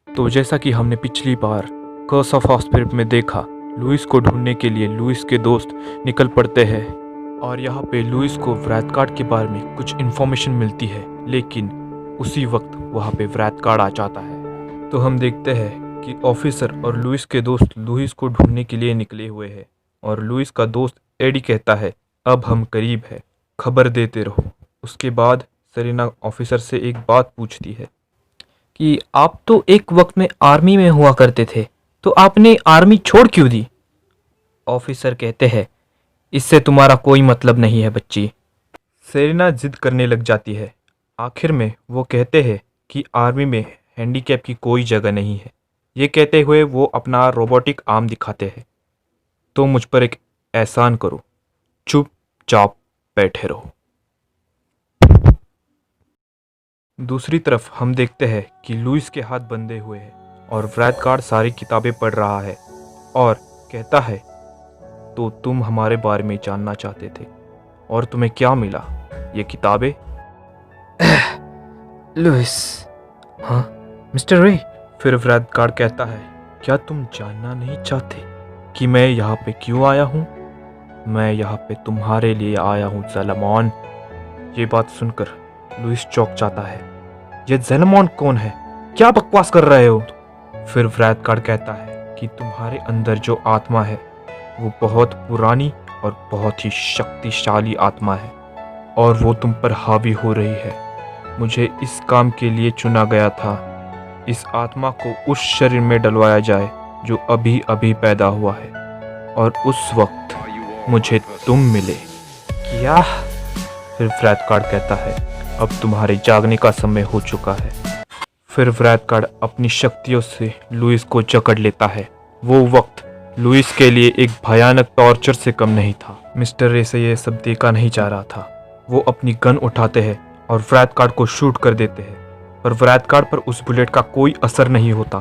तो जैसा कि हमने पिछली बार कर्स ऑफ हॉस्पिटल में देखा, लुइस को ढूंढने के लिए लुइस के दोस्त निकल पड़ते हैं और यहाँ पे लुइस को व्रैथगार्ड के बारे में कुछ इन्फॉर्मेशन मिलती है, लेकिन उसी वक्त वहाँ पे व्रैथगार्ड आ जाता है। तो हम देखते हैं कि ऑफिसर और लुइस के दोस्त लुइस को ढूंढने के लिए निकले हुए हैं और लुइस का दोस्त एडी कहता है, अब हम करीब है, खबर देते रहो। उसके बाद सेरेना ऑफिसर से एक बात पूछती है कि आप तो एक वक्त में आर्मी में हुआ करते थे, तो आपने आर्मी छोड़ क्यों दी? ऑफिसर कहते हैं, इससे तुम्हारा कोई मतलब नहीं है बच्ची। सेरेना जिद करने लग जाती है। आखिर में वो कहते हैं कि आर्मी में हैंडीकैप की कोई जगह नहीं है। ये कहते हुए वो अपना रोबोटिक आर्म दिखाते हैं। तो मुझ पर एक एहसान करो, चुपचाप बैठे रहो। दूसरी तरफ हम देखते हैं कि लुइस के हाथ बंधे हुए हैं और व्रैथगार्ड सारी किताबें पढ़ रहा है और कहता है, तो तुम हमारे बारे में जानना चाहते थे और तुम्हें क्या मिला? ये किताबें? लुइस। हाँ मिस्टर रे। फिर व्रैथगार्ड कहता है, क्या तुम जानना नहीं चाहते कि मैं यहाँ पे क्यों आया हूँ? मैं यहाँ पे तुम्हारे लिए आया हूँ ज़ेलेमॉन। ये बात सुनकर लुइस चौंक जाता है। ये ज़ेलेमॉन कौन है? क्या बकवास कर रहे हो? फिर व्रैथगार्ड कहता है कि तुम्हारे अंदर जो आत्मा है वो बहुत पुरानी और बहुत ही शक्तिशाली आत्मा है और वो तुम पर हावी हो रही है। मुझे इस काम के लिए चुना गया था। इस आत्मा को उस शरीर में डलवाया जाए जो अभी अभी पैदा हुआ है और उस वक्त मुझे तुम मिले। क्या? फिर व्रैथगार्ड कहता है, अब तुम्हारे जागने का समय हो चुका है। फिर व्रैथगार्ड अपनी शक्तियों से लुइस को जकड़ लेता है। वो वक्त लुइस के लिए एक भयानक टॉर्चर से कम नहीं था। मिस्टर रे से ये सब देखा नहीं जा रहा था। वो अपनी गन उठाते हैं और व्रैथगार्ड को शूट कर देते हैं, पर व्रैथगार्ड पर उस बुलेट का कोई असर नहीं होता।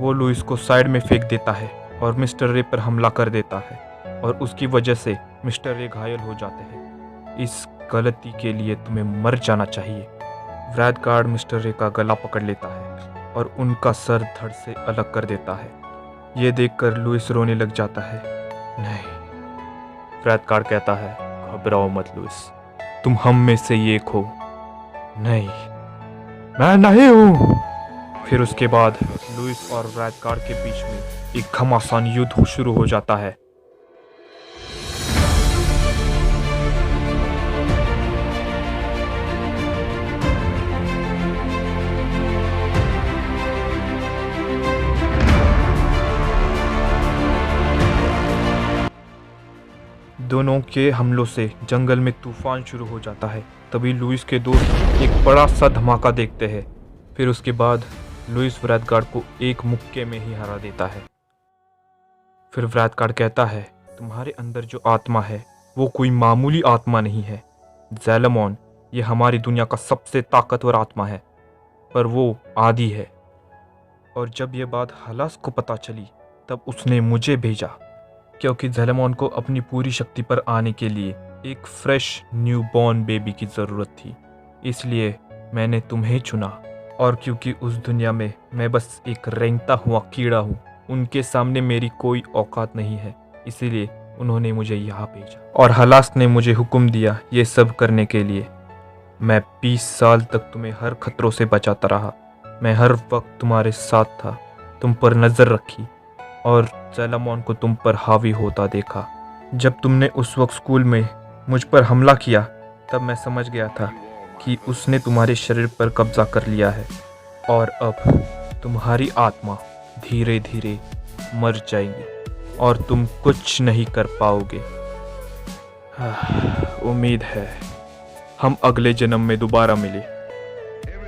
वो लुइस को साइड में फेंक देता है और मिस्टर रे पर हमला कर देता है और उसकी वजह से मिस्टर रे घायल हो जाते हैं। इस गलती के लिए तुम्हें मर जाना चाहिए। व्रैथगार्ड मिस्टर रे का गला पकड़ लेता है और उनका सर धड़ से अलग कर देता है। ये देखकर लुइस रोने लग जाता है। नहीं, व्रैथगार्ड कहता है, घबराओ मत लुइस, तुम हम में से एक हो। नहीं, मैं नहीं हूं। फिर उसके बाद लुइस और व्रैथगार्ड के बीच में एक घमासान युद्ध शुरू हो जाता है। दोनों के हमलों से जंगल में तूफान शुरू हो जाता है। तभी लुइस के दोस्त एक बड़ा सा धमाका देखते हैं। फिर उसके बाद लुइस व्रैथगार्ड को एक मुक्के में ही हरा देता है। फिर व्रैथगार्ड कहता है, तुम्हारे अंदर जो आत्मा है वो कोई मामूली आत्मा नहीं है ज़ेलेमॉन। ये हमारी दुनिया का सबसे ताकतवर आत्मा है, पर वो आदी है। और जब ये बात हलास को पता चली तब उसने मुझे भेजा, क्योंकि ज़ेलेमॉन को अपनी पूरी शक्ति पर आने के लिए एक फ्रेश न्यूबॉर्न बेबी की ज़रूरत थी। इसलिए मैंने तुम्हें चुना। और क्योंकि उस दुनिया में मैं बस एक रेंगता हुआ कीड़ा हूँ, उनके सामने मेरी कोई औकात नहीं है, इसीलिए उन्होंने मुझे यहाँ भेजा। और हलास ने मुझे हुक्म दिया ये सब करने के लिए। मैं 20 साल तक तुम्हें हर खतरों से बचाता रहा। मैं हर वक्त तुम्हारे साथ था, तुम पर नज़र रखी और ज़ेलेमॉन को तुम पर हावी होता देखा। जब तुमने उस वक्त स्कूल में मुझ पर हमला किया तब मैं समझ गया था कि उसने तुम्हारे शरीर पर कब्जा कर लिया है और अब तुम्हारी आत्मा धीरे धीरे मर जाएगी और तुम कुछ नहीं कर पाओगे। उम्मीद है हम अगले जन्म में दोबारा मिले।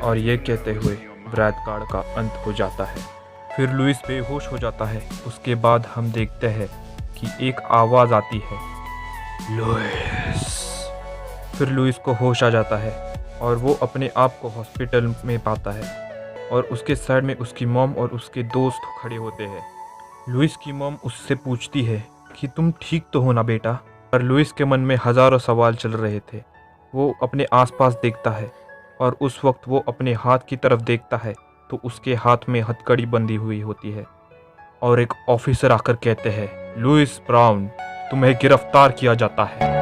और ये कहते हुए व्रैथगार्ड का अंत हो जाता है। फिर लुइस बेहोश हो जाता है। उसके बाद हम देखते हैं कि एक आवाज़ आती है, लुइस। फिर लुइस को होश आ जाता है और वो अपने आप को हॉस्पिटल में पाता है और उसके साइड में उसकी मॉम और उसके दोस्त खड़े होते हैं। लुइस की मॉम उससे पूछती है कि तुम ठीक तो हो ना बेटा? पर लुइस के मन में हज़ारों सवाल चल रहे थे। वो अपने आसपास देखता है और उस वक्त वो अपने हाथ की तरफ देखता है तो उसके हाथ में हथकड़ी बंधी हुई होती है और एक ऑफिसर आकर कहते हैं, लुइस ब्राउन, तुम्हें गिरफ्तार किया जाता है।